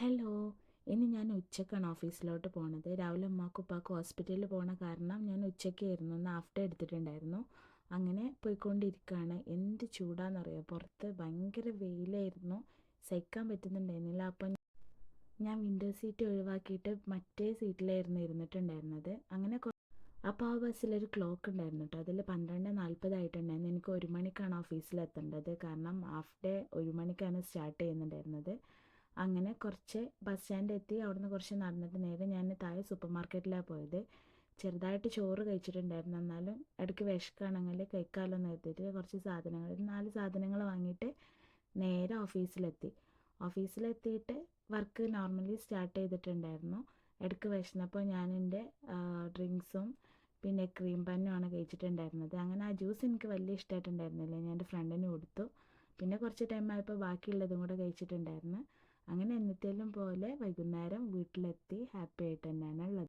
Hello. ഇനി ഞാൻ ഉച്ചക്കാണ് ഓഫീസിലോട്ട് പോണത്. രാവിലെ ഉമ്മാക്കും ഉപ്പാക്കും ഹോസ്പിറ്റലിൽ പോണ കാരണം ഞാൻ ഉച്ചയ്ക്കായിരുന്നു ഒന്ന് ഹാഫ് ഡേ എടുത്തിട്ടുണ്ടായിരുന്നു. അങ്ങനെ പോയിക്കൊണ്ടിരിക്കുകയാണ്. എന്ത് ചൂടാണെന്നറിയോ, പുറത്ത് ഭയങ്കര വെയിലായിരുന്നു, സഹിക്കാൻ പറ്റുന്നുണ്ടായിരുന്നില്ല. അപ്പം ഞാൻ വിൻഡോ സീറ്റ് ഒഴിവാക്കിയിട്ട് മറ്റേ സീറ്റിലായിരുന്നു ഇരുന്നിട്ടുണ്ടായിരുന്നത്. അങ്ങനെ അപ്പോൾ ആ ബസ്സിലൊരു ക്ലോക്ക് ഉണ്ടായിരുന്നു കേട്ടോ, അതിൽ 12:40 ആയിട്ടുണ്ടായിരുന്നു. എനിക്ക് 1 മണിക്കാണ് ഓഫീസിലെത്തേണ്ടത്, കാരണം ഹാഫ് ഡേ 1 മണിക്കാണ് സ്റ്റാർട്ട് ചെയ്യുന്നുണ്ടായിരുന്നത്. അങ്ങനെ കുറച്ച് ബസ് സ്റ്റാൻഡ് എത്തി. അവിടുന്ന് കുറച്ച് നടന്നിട്ട് നേരെ ഞാൻ താഴെ സൂപ്പർ മാർക്കറ്റിലാണ് പോയത്. ചെറുതായിട്ട് ചോറ് കഴിച്ചിട്ടുണ്ടായിരുന്നു, എന്നാലും ഇടയ്ക്ക് വിശക്കുകയാണെങ്കിൽ കഴിക്കാമല്ലോ എന്ന് കരുതിയിട്ട് കുറച്ച് സാധനങ്ങൾ 4 സാധനങ്ങൾ വാങ്ങിയിട്ട് നേരെ ഓഫീസിലെത്തി. ഓഫീസിലെത്തിയിട്ട് വർക്ക് നോർമലി സ്റ്റാർട്ട് ചെയ്തിട്ടുണ്ടായിരുന്നു. ഇടയ്ക്ക് വിശന്നപ്പോൾ ഞാൻ എൻ്റെ ഡ്രിങ്ക്സും പിന്നെ ക്രീം ബന്നുമാണ് കഴിച്ചിട്ടുണ്ടായിരുന്നത്. അങ്ങനെ ആ ജ്യൂസ് എനിക്ക് വലിയ ഇഷ്ടമായിട്ടുണ്ടായിരുന്നില്ല, ഞാൻ എൻ്റെ ഫ്രണ്ടിന് കൊടുത്തു. പിന്നെ കുറച്ച് ടൈം ആയപ്പോൾ ബാക്കിയുള്ളതും കൂടെ കഴിച്ചിട്ടുണ്ടായിരുന്നു. അങ്ങനെ എന്നത്തേലും പോലെ വൈകുന്നേരം വീട്ടിലെത്തി ഹാപ്പി ആയിട്ട് തന്നെയാണ് ഉള്ളത്.